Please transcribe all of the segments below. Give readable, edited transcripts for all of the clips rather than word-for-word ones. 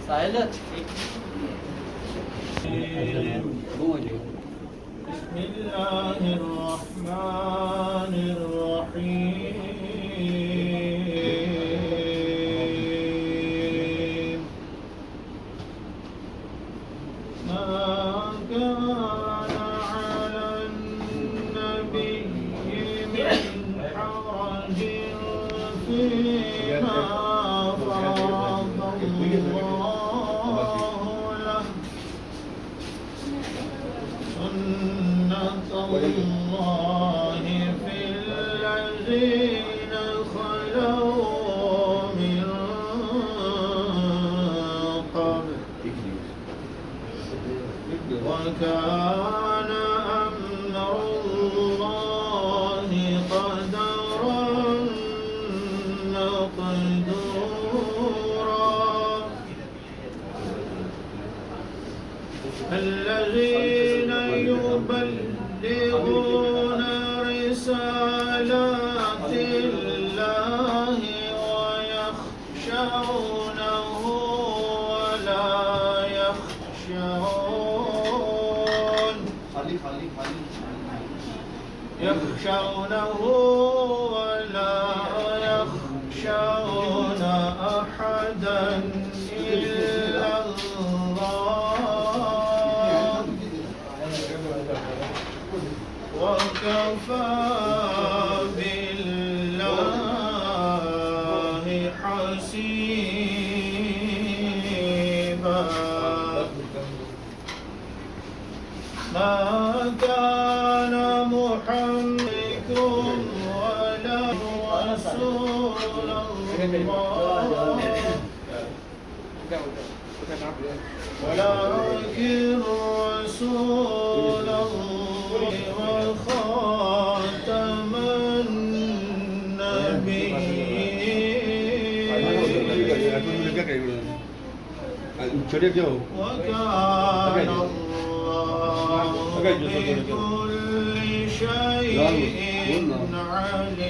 Silent. بسم الله الرحمن الرحيم ما كان على النبي من حرج فيما فرض الله له سنة الله في الذين خلوا من قبل وكان أمر الله قدرا مقدورا الذين يبلغون رسالات الله ويخشونه ولا يخشون ولا يخشون أحدا إلا الله وكفى بالله حسيبا ما كان محمد ولا رسول الله ولكن رسول الله وخاتم النبيين وكان الله بكل شيء عليما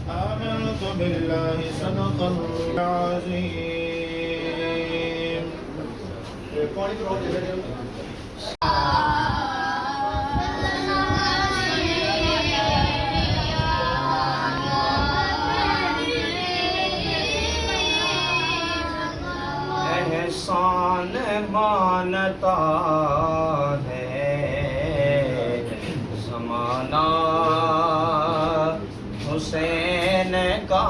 آمنت بالله صدق الله العظيم एहसान मानता है ज़माना हुसैन का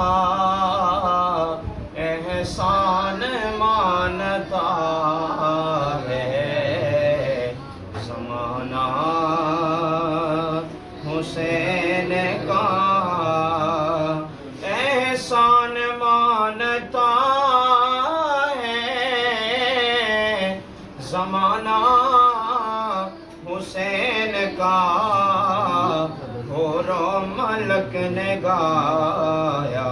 एहसान मानता है ज़माना हुसैन का एहसान मानता ज़माना हुसैन का होरो मलक ने गाया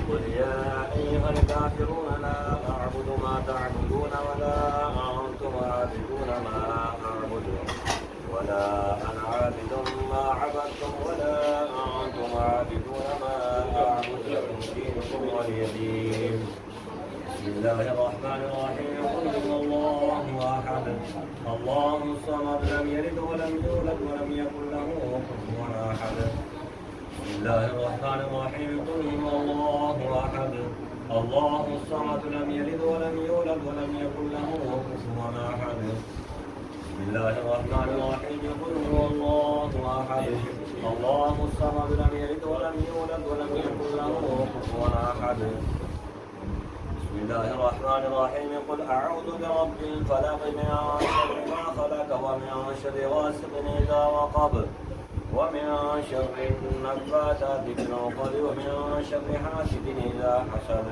قل يا أيها الكافرون لا أعبد ما تعبدون ولا أنتم عابدون ما أعبد ولا أنا عابد ما عبدتم ولا أنتم عابدون ما أعبد لكم دينكم ولي دين بسم الله الرحمن الرحيم قل هو الله أحد الله الصمد لم يلد ولم يولد ولم يكن له كفوا أحد بسم الله الرحمن الرحيم قل هو الله أحد الله الصمد لم يلد ولم يولد ولم يكن له كفوا أحد بسم الله الرحمن الرحيم قل هو الله أحد الله الصمد لم يلد ولم يولد ولم يكن له كفوا أحد بسم الله الرحمن الرحيم قل أعوذ برب الفلق من شر ما خلق ومن شر غاسق إذا وقب ومن شر النفاثات في العقد ومن شر حاسد إذا حسد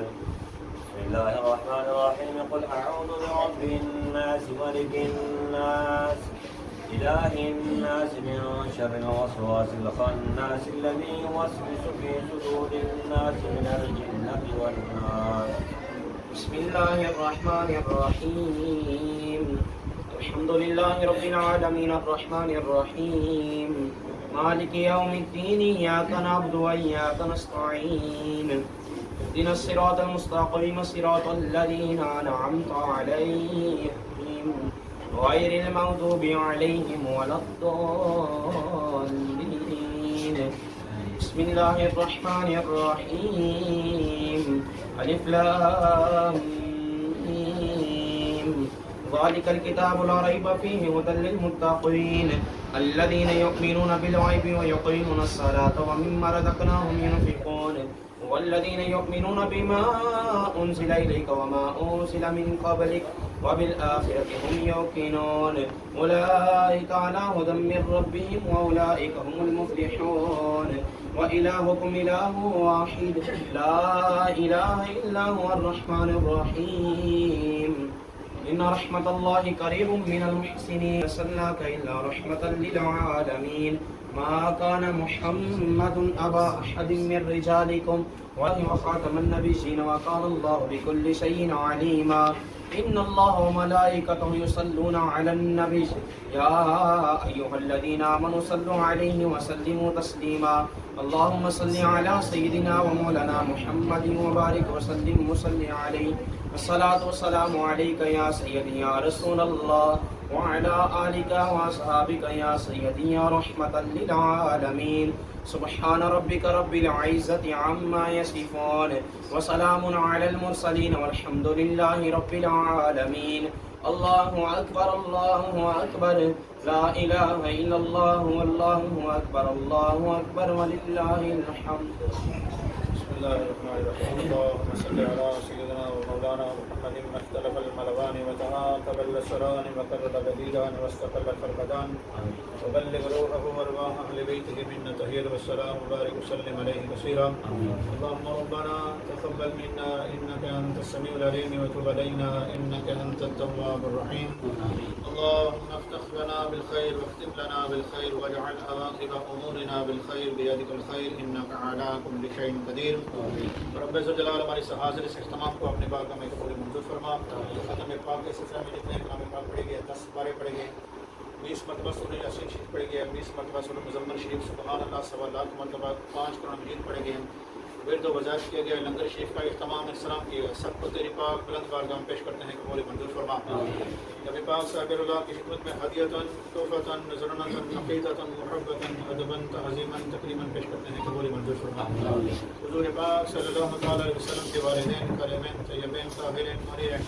بسم الله الرحمن الرحيم قل أعوذ برب الناس ملك الناس إله الناس من شر الوسواس الخناس الذي يوسوس في صدور الناس من الجنة والناس بسم الله الرحمن الرحيم الحمد لله رب العالمين الرحمن الرحيم مالك يوم الدين إياك نعبد وإياك نستعين اهدنا الصراط المستقيم صراط الذين أنعمت عليهم غير المغضوب عليهم ولا الضالين بسم الله الرحمن الرحيم ألف لام ميم ذلك الكتاب لا ريب فيه هدى للمتقين الذين يؤمنون بالغيب ويقيمون الصلاة ومما رزقناهم ينفقون والذين يؤمنون بما أنزل إليك وما أنزل من قبلك وبالآخرة هم يوقنون أولئك على هدى من ربهم وأولئك هم المفلحون وإلهكم إله واحد لا إله إلا هو الرحمن الرحيم إن رحمة الله قريب من المحسنين أرسلناك إلا رحمة للعالمين ما كان محمد أبا أحد من رجالكم وخاتم النبيين وكان الله بكل شيء عليما إن الله وملائكته يصلون على النبي يا أيها الذين آمنوا صلوا عليه وسلموا تسليما اللهم صل على سيدنا ومولانا محمد وبارك وسلم وصل عليه الصلاة والسلام عليك يا سيدي يا رسول الله وعلى آلك وأصحابك يا سيدي يا رحمة للعالمين سبحان ربك رب العزة عما يصفون وسلام على المرسلين والحمد لله رب العالمين الله أكبر الله أكبر لا إله إلا الله والله أكبر الله أكبر ولله الحمد بسم الله الرحمن الرحيم اللهم صل على سيدنا ومولانا محمد ما اختلف الملوان وتعاقب اللسران وكرر بديلان واستقل الفرقدان وبلغ روحه وارواح اهل بيته منا تحيه والسلام وبارك وسلم عليه كثيرا اللهم ربنا تقبل منا انك انت السميع العليم وتب علينا انك انت التواب الرحيم اللهم افتح لنا بالخير واختم لنا بالخير واجعل عواقب امورنا بالخير بيدك الخير انك على كل شيء قدير رب عز وجل हमारे इस हाजिर इस इख्तिताम को अपने बारगाह में कबूल मंजूर फरमा ख़त्म पाक के सिलसिले में जितने कलाम पाक पढ़े गए 10 पारे पढ़े गए 20 मरतबा सूरह यासीन शरीफ पढ़े गए 20 मरतबा सूरह मुज़म्मिल शरीफ सुबहान अल्लाह सवा लाख मरतबा 5 कुरान मजीद पढ़े गए विर्द वज़ाइफ किया गया लंगर शरीफ का इख्तिताम इस्लाम किया गया सबको तेरी पाक बुलंद बारगाह में पेश करते हैं कबूल मंजूर फरमा नबी पाक साहिबुल्लाह की खिदमत में हदियतन तोहफतन नज़रनतन अक़ीदतन मुहब्बतन अदबन तहज़ीमन तकरीमन पेश करते हैं कबूल मंजूर फरमा हुज़ूर पाक सल्लल्लाहु अलैहि वसल्लम के वालिदैन करीमैन तय्यबैन ताहिरीन मुनीरैन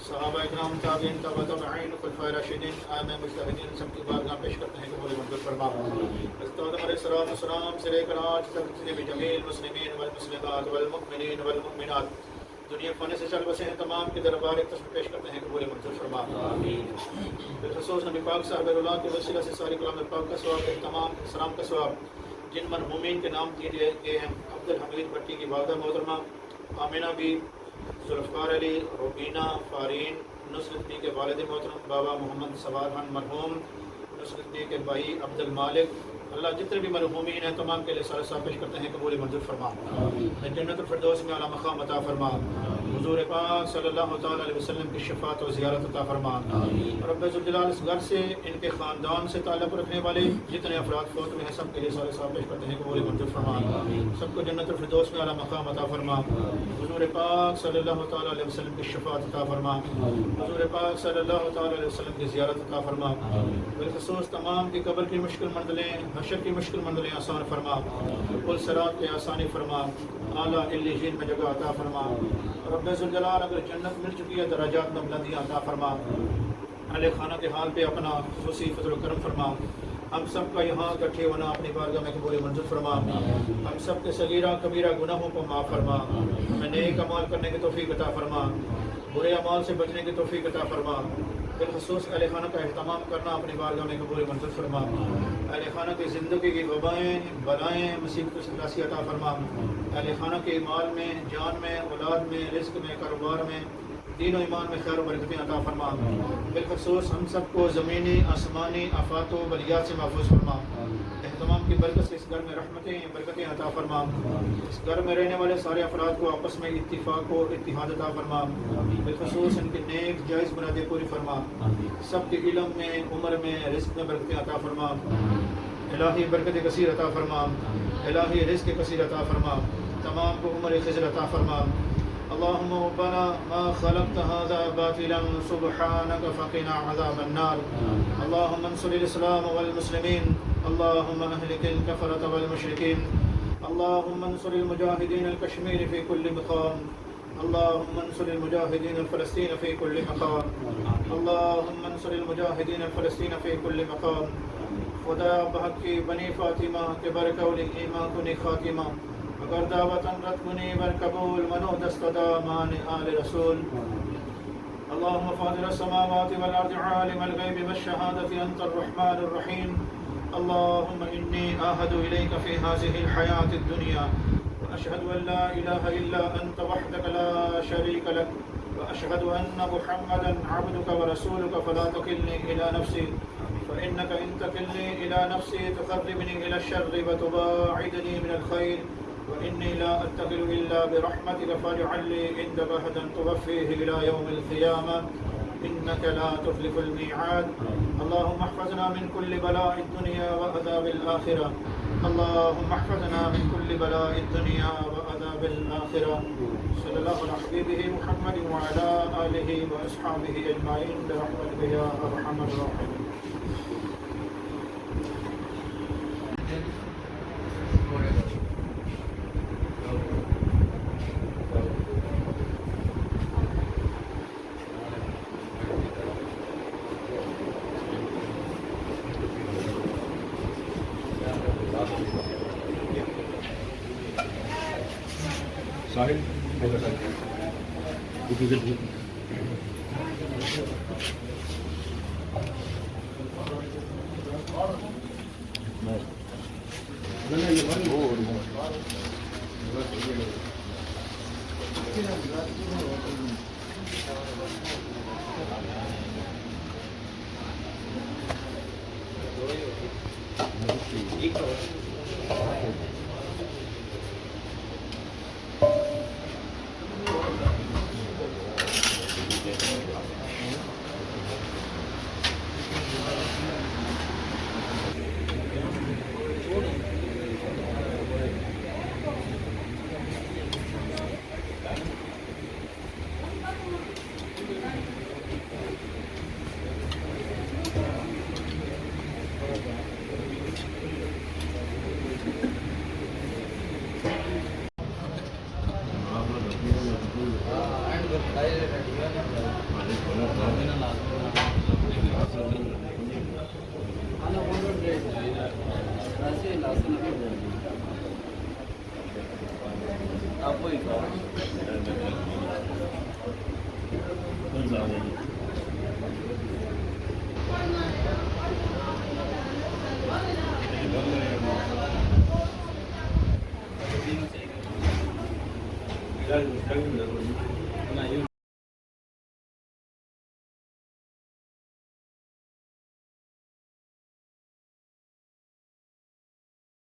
सहाबा इकराम ताबीन तबअताबईन खुलफाए राशिदीन आइम्मा मुज्तहिदीन सबकी बारगाह पेश करते हैं कबूल मंजूर फरमा हज़रत आदम अलैहिस्सलाम से लेकर आज तक जितने भी जमील मुस्लिमीन वल मुस्लिमात वल मुमिनीन वल मुमिनात दुनिया फने से चल बसे हैं तमाम के दरबार एक तस्वीर पेश करते हैं कबूल मंजूर फरमा आमीन बिलखुसूस नबी पाक साहिबुल्लाह के वसीला से सारी कलाम पाक का सवाब तमाम सलाम का सवाब जिन मरहूमीन के नाम दिए गए हैं अब्दुल हमीद भट्टी की वालदा मोहतरमा आमिना बी जुल्फ़कार अली रुबीना फ़ारीन नुसरत बी के वालिद मोहतरम बाबा मोहम्मद सवार खान मरहूम नुसरत बी के भाई अब्दुल मालिक अल्लाह जितने भी मरहूमीन हैं तमाम के लिए सारे साहब पेश करते हैं कबूल मंजूर फरमा जन्नतुल फिरदौस में आला मकाम अता फरमा हुजूर पाक सल्लल्लाहु तआला अलैहि वसल्लम की शफाअत और ज़ियारत अता फरमा रब्बे ज़ुल जलाल इस घर से इनके ख़ानदान से ताल्लुक़ रखने वाले जितने अफराद फौत में हैं सब के लिए सारे साहब पेश करते हैं कबूल मंजूर फरमा सबको जन्नतुल फिरदौस में आला मकाम अता फरमा हुजूर पाक सल्लल्लाहु तआला अलैहि वसल्लम की शफाअत अता फरमा हुजूर पाक सल्लल्लाहु तआला अलैहि वसल्लम की ज़ियारत अता फरमा बिलखुसूस तमाम की कब्र की मुश्किल मंजिलें हशर की मुश्किल मंजिलें आसान फरमा पुल सिरात की आसानी फरमा आला इल्लीहीन में जगह अता फरमा रब्बे ज़ुल जलाल अगर जन्नत मिल चुकी है दराजात में बुलंदियां अता फरमा अहले खाना के हाल पे अपना खुसूसी फजल करम फरमा। हम सब का यहाँ इकट्ठे होना अपनी बारगाह में कबूल मंजूर फरमा। हम सब के सगीरा कबीरा गुनाहों को माफ़ फरमा। हमें नेक अमाल करने की तौफीक अता फरमा, बुरे अमाल से बचने की तौफीक अता फरमा। बिलखसूस अहले खाना का एहतमाम करना अपनी बारगाह में कबूल मंजूर फरमा। अहले खाना की ज़िंदगी की वबाएँ बलाएँ मुसीबतों से खलासी अता फरमा। अहले खाना के माल में, जान में, औलाद में, रिज़्क़ में, कारोबार में, दीन और ईमान में खैर व बरकतें अता फरमा। बिलखसूस हम सबको ज़मीनी आसमानी आफ़ात व बलियात से महफूज फरमा। एहतमाम की बरकत से इस घर में रहमतें बरकतें अता फरमा। इस घर में रहने वाले सारे अफराद को आपस में इत्तिफाक व इत्तिहाद अता फरमा। बिलखसूस इनकी नेक जायज़ मुरादें पूरी फरमा। सबके इल्म में, उम्र में, रिज़्क़ में बरकतें अता फरमा। इलाही बरकत कसीर अता फरमा। इलाही रिज़्क़ कसीर अता फरमा। तमाम को उम्र खिज़र अता फरमा। अल्लाहुम्मा रब्बना मा खलक़्त हाज़ा बातिलन सुब्हानक फ़क़िना अज़ाबन्नार। अल्लाहुम्मा अंसुरिल इस्लाम वल मुस्लिमीन। अल्लाहुम्मा अहलिकिल कफ़रत वल मुशरिकीन। अल्लाहुम्मा अंसुरिल मुजाहिदीन अल कश्मीर फ़ी कुल्लि मक़ाम। अल्लाहुम्मा अंसुरिल मुजाहिदीन अल फ़लस्तीन फ़ी कुल्लि मक़ाम। अल्लाहुम्मा अंसुरिल मुजाहिदीन अल फ़लस्तीन फ़ी कुल्लि मक़ाम। खुदा बहक़्क़ी बनी फ़ातिमा के बरकौल ईमान कुनी ख़ातिमा अगर दावतन रत कुनी बर कबूल मनो दस्तदा मान आल रसूल। अल्लाहुम्मा फ़ातिरस समावाति वल अर्दि आलिमल ग़ैबि वश्शहादति अंतर रहमानुर रहीम। अल्लाहुम्मा इन्नी आहदु इलैका फ़ी हाज़िहिल हयातिद दुनिया व अशहदु अन ला इलाहा इल्ला अंत वहदक ला शरीक लक व अशहदु अन्न मुहम्मदन अब्दुका व रसूलुका फला तकिलनी इला नफ्सी फ़इन्नका इन तकिलनी इला नफ्सी तुक़र्रिबनी इला शर्रि व तुबाइदनी मिनल खैर व इन्नी ला अत्तकिलु इल्ला बिरहमतिका फ़जअल ली इंदका अहदन तुवफ़्फ़ीहि इला यौमिल क़ियामह इन्नका ला तुख़्लिफ़ुल मिईआद। अल्लाहुम्मा अहफ़ज़ना मिन कुल्लि बलाइद दुनिया व अज़ाबिल आखिरह। अल्लाहुम्मा अहफ़ज़ना मिन कुल्लि बलाइद दुनिया व अज़ाबिल आखिरह। सल्लल्लाहु अला हबीबिहि मुहम्मद व अला आलिहि व अस्हाबिहि अजमाइन बिरहमतिका या अरहमर राहिमीन। साहिल Gracias.